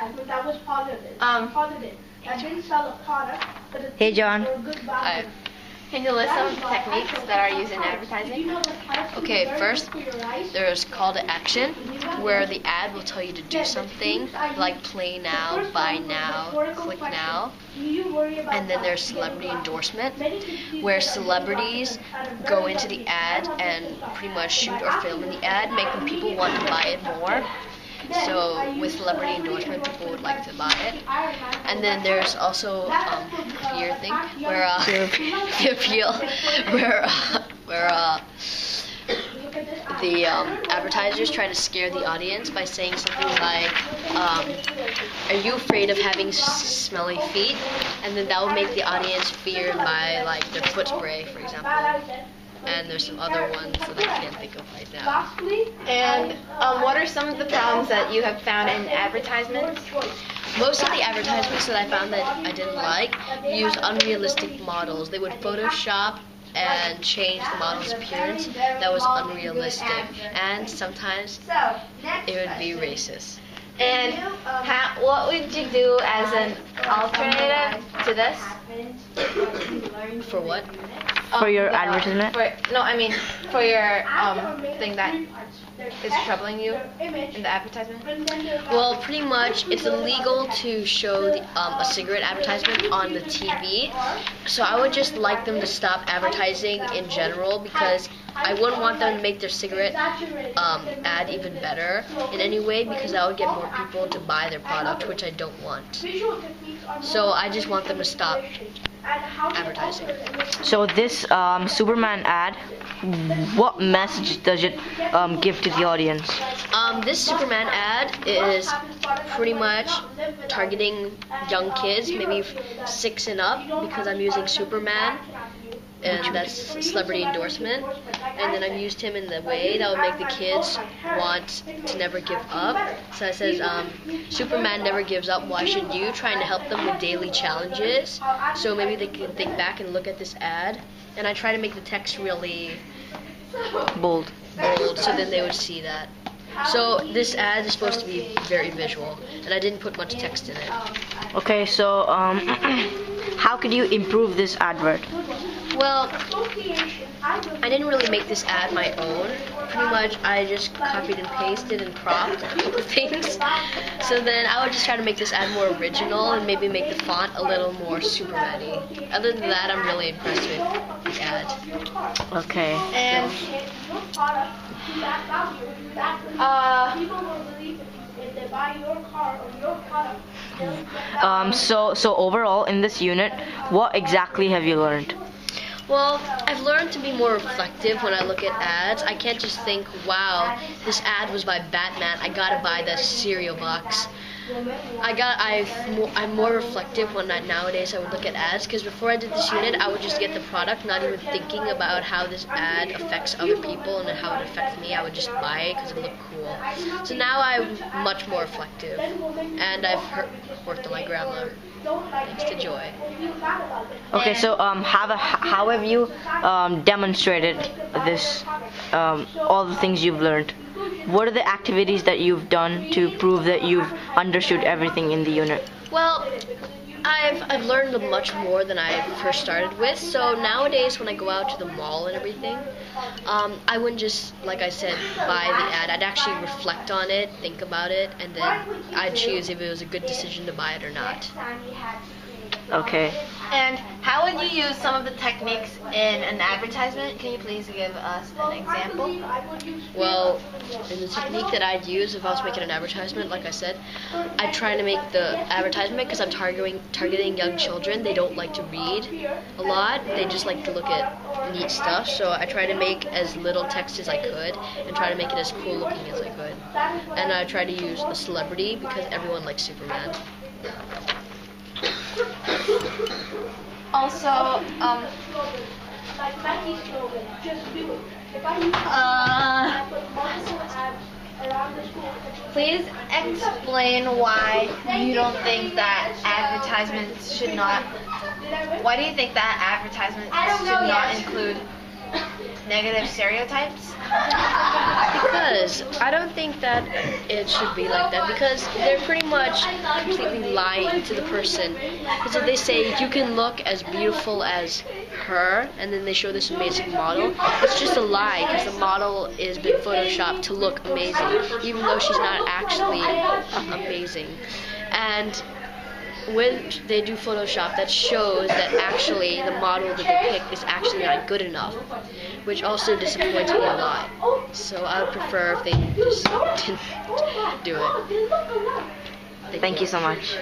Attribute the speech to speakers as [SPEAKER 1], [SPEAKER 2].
[SPEAKER 1] advertisement that was positive. That didn't sell a product, but the
[SPEAKER 2] Hey, John.
[SPEAKER 1] were good value.
[SPEAKER 3] Can you list some techniques that are used in advertising?
[SPEAKER 4] Okay, first there's call to action, where the ad will tell you to do something, like play now, buy now, click now. And then there's celebrity endorsement, where celebrities go into the ad and pretty much shoot or film in the ad, making people want to buy it more. So with celebrity endorsement, people would like to buy it. And then there's also fear thing, where the appeal, where the advertisers try to scare the audience by saying something like, "Are you afraid of having smelly feet?" And then that will make the audience fear by like their foot spray, for example. And there's some other ones that I can't think of right now.
[SPEAKER 3] And what are some of the problems that you have found in advertisements?
[SPEAKER 4] Most of the advertisements that I found that I didn't like use unrealistic models. They would Photoshop and change the model's appearance that was unrealistic. And sometimes it would be racist.
[SPEAKER 3] And what would you do as an alternative to this?
[SPEAKER 4] For what?
[SPEAKER 2] For your advertisement?
[SPEAKER 3] For your thing that is troubling you in the advertisement?
[SPEAKER 4] Well, pretty much it's illegal to show a cigarette advertisement on the TV. So I would just like them to stop advertising in general, because I wouldn't want them to make their cigarette ad even better in any way, because that would get more people to buy their product, which I don't want. So I just want them to stop advertising.
[SPEAKER 2] So this Superman ad, what message does it give to the audience?
[SPEAKER 4] This Superman ad is pretty much targeting young kids, maybe 6 and up, because I'm using Superman, and that's celebrity endorsement. And then I've used him in the way that would make the kids want to never give up. So it says, Superman never gives up, why should you? Trying to help them with daily challenges. So maybe they can think back and look at this ad. And I try to make the text really
[SPEAKER 2] Bold.
[SPEAKER 4] so then they would see that. So this ad is supposed to be very visual, and I didn't put much text in it.
[SPEAKER 2] Okay, so how could you improve this advert?
[SPEAKER 4] Well, I didn't really make this ad my own. Pretty much I just copied and pasted and cropped a couple things. So then I would just try to make this ad more original and maybe make the font a little more Superman-y. Other than that, I'm really impressed with the ad.
[SPEAKER 2] Okay.
[SPEAKER 3] And
[SPEAKER 2] so overall in this unit, what exactly have you learned?
[SPEAKER 4] Well, I've learned to be more reflective when I look at ads. I can't just think, wow, this ad was by Batman, I gotta buy the cereal box. I'm more reflective when nowadays I would look at ads, because before I did this unit, I would just get the product, not even thinking about how this ad affects other people and how it affects me. I would just buy it because it looked cool. So now I'm much more reflective, and I've worked on my grammar. Thanks to Joy.
[SPEAKER 2] Okay, so how have you demonstrated this, all the things you've learned? What are the activities that you've done to prove that you've understood everything in the unit?
[SPEAKER 4] Well, I've learned much more than I first started with. So nowadays when I go out to the mall and everything, I wouldn't just, like I said, buy the ad. I'd actually reflect on it, think about it, and then I'd choose if it was a good decision to buy it or not.
[SPEAKER 2] Okay.
[SPEAKER 3] And how would you use some of the techniques in an advertisement? Can you please give us an example?
[SPEAKER 4] Well, in the technique that I'd use if I was making an advertisement, like I said, I'd try to make the advertisement, because I'm targeting young children. They don't like to read a lot. They just like to look at neat stuff. So I try to make as little text as I could and try to make it as cool looking as I could. And I try to use a celebrity, because everyone likes Superman.
[SPEAKER 3] Also, please explain why you don't think that advertisements should not. Why do you think that advertisements should not include negative stereotypes?
[SPEAKER 4] Because I don't think that it should be like that, because they're pretty much completely lying to the person. Because if they say you can look as beautiful as her, and then they show this amazing model, it's just a lie, because the model is been photoshopped to look amazing, even though she's not actually amazing. And when they do Photoshop, that shows that actually the model that they picked is actually not good enough, which also disappoints me a lot. So I would prefer if they just didn't do it.
[SPEAKER 2] Thank you so much.